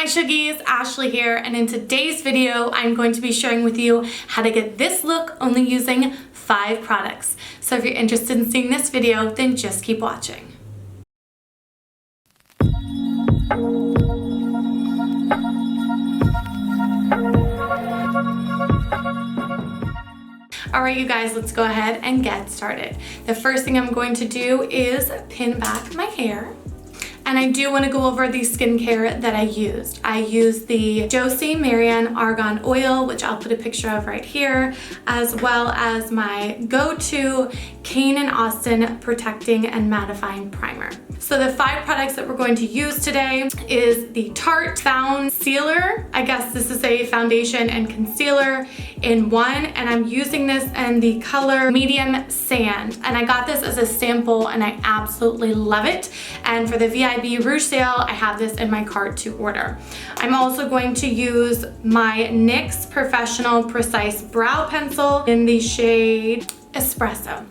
my Shuggies, Ashley here, and in today's video I'm going to be sharing with you how to get this look only using 5 products. So if you're interested in seeing this video, then just keep watching. Alright you guys, let's go ahead and get started. The first thing I'm going to do is pin back my hair. And I do want to go over the skincare that I used. I used the Josie Marianne Argan Oil, which I'll put a picture of right here, as well as my go-to Kane & Austin Protecting and Mattifying Primer. So the 5 products that we're going to use today is the Tarte foundcealor. I guess this is a foundation and concealer in one, and I'm using this in the color medium sand. And I got this as a sample and I absolutely love it. And for the VIB Rouge sale, I have this in my cart to order. I'm also going to use my NYX Professional Precise Brow Pencil in the shade Espresso.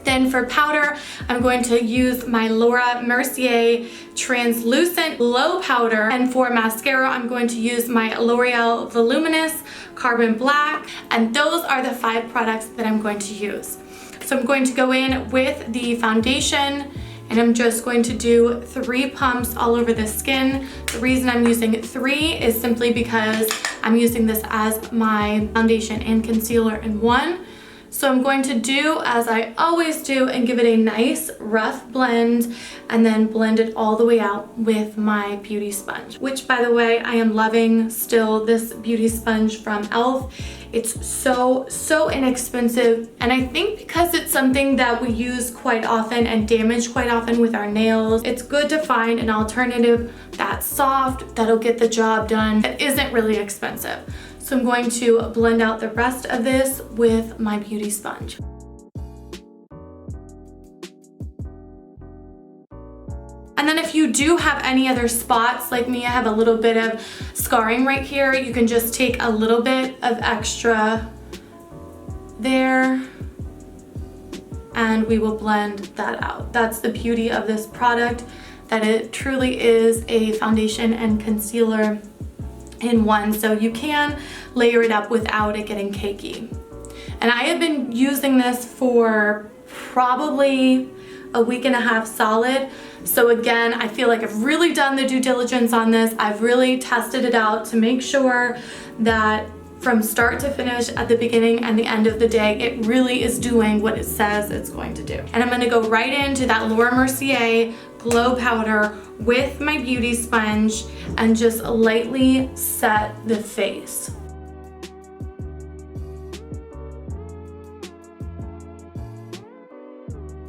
Then for powder, I'm going to use my Mercier Translucent Glow Powder. And for mascara, I'm going to use my Loreal Voluminous Carbon Black. And those are the 5 products that I'm going to use. So I'm going to go in with the foundation, and I'm just going to do 3 pumps all over the skin. The reason I'm using 3 is simply because I'm using this as my foundation and concealer in one. So I'm going to do as I always do and give it a nice rough blend and then blend it all the way out with my beauty sponge, which by the way, I am loving still this beauty sponge from e.l.f. It's so inexpensive, and I think because it's something that we use quite often and damage quite often with our nails, it's good to find an alternative that's soft, that'll get the job done, that isn't really expensive. So I'm going to blend out the rest of this with my beauty sponge. And then if you do have any other spots, like me, I have a little bit of scarring right here, you can just take a little bit of extra there and we will blend that out. That's the beauty of this product, that it truly is a foundation and concealer in one, so you can layer it up without it getting cakey. And I have been using this for probably a week and a half solid. So again, I feel like I've really done the due diligence on this. I've really tested it out to make sure that from start to finish, at the beginning and the end of the day, it really is doing what it says it's going to do. And I'm gonna go right into that Laura Mercier Glow Powder with my beauty sponge and just lightly set the face.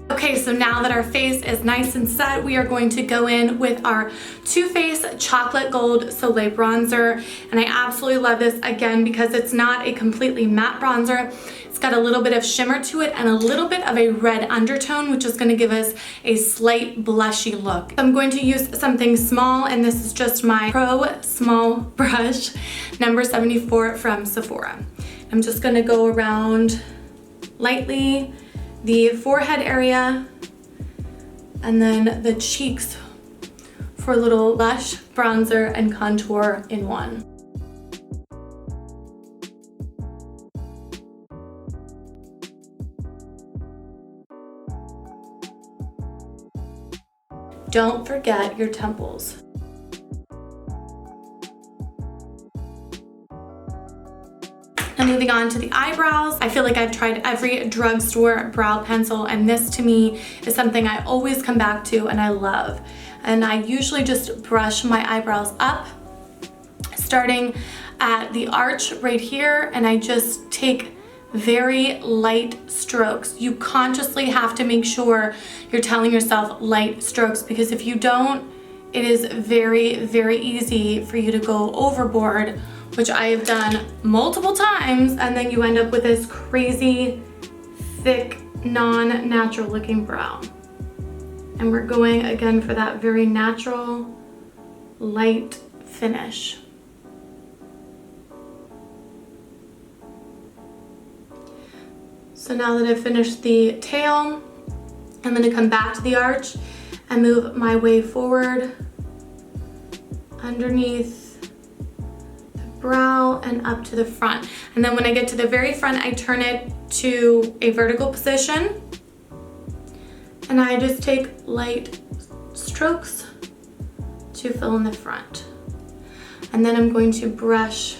Okay, so now that our face is nice and set, we are going to go in with our Too Faced Chocolate Gold Soleil Bronzer. And I absolutely love this, again, because it's not a completely matte bronzer. It's got a little bit of shimmer to it and a little bit of a red undertone, which is going to give us a slight blushy look. I'm going to use something small, and this is just my Pro Small Brush, number 74 from Sephora. I'm just going to go around lightly the forehead area and then the cheeks for a little lush bronzer and contour in one. Don't forget your temples. And moving on to the eyebrows, I feel like I've tried every drugstore brow pencil, and this to me is something I always come back to and I love. And I usually just brush my eyebrows up, starting at the arch right here, and I just take very light strokes. You consciously have to make sure you're telling yourself light strokes, because if you don't, it is very easy for you to go overboard, which I have done multiple times, and then you end up with this crazy thick non-natural looking brow. And we're going again for that very natural light finish. So now that I've finished the tail, I'm going to come back to the arch and move my way forward underneath the brow and up to the front. And then when I get to the very front, I turn it to a vertical position. And I just take light strokes to fill in the front. And then I'm going to brush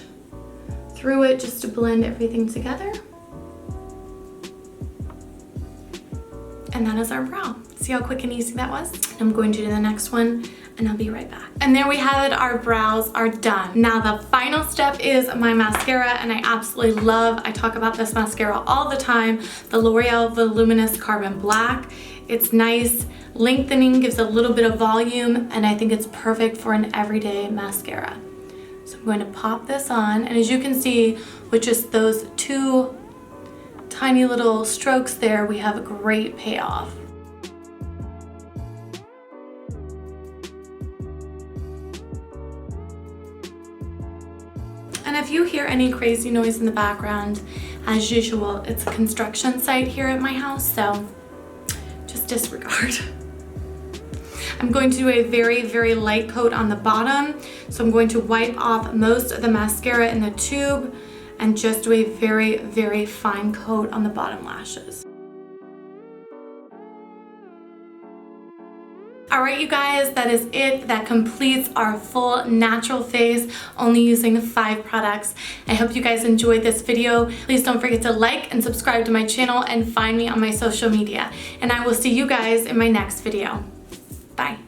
through it just to blend everything together. And that is our brow. See how quick and easy that was? I'm going to do the next one and I'll be right back. And there we have it, our brows are done. Now the final step is my mascara, and I absolutely love, I talk about this mascara all the time, the L'Oreal Voluminous Carbon Black. It's nice, lengthening, gives a little bit of volume, and I think it's perfect for an everyday mascara. So I'm going to pop this on, and as you can see, with just those two tiny little strokes there, we have a great payoff. And if you hear any crazy noise in the background, as usual, it's a construction site here at my house, so just disregard. I'm going to do a very, very light coat on the bottom. So I'm going to wipe off most of the mascara in the tube and just do a very, very fine coat on the bottom lashes. All right, you guys, that is it. That completes our full natural face, only using 5 products. I hope you guys enjoyed this video. Please don't forget to like and subscribe to my channel and find me on my social media. And I will see you guys in my next video. Bye.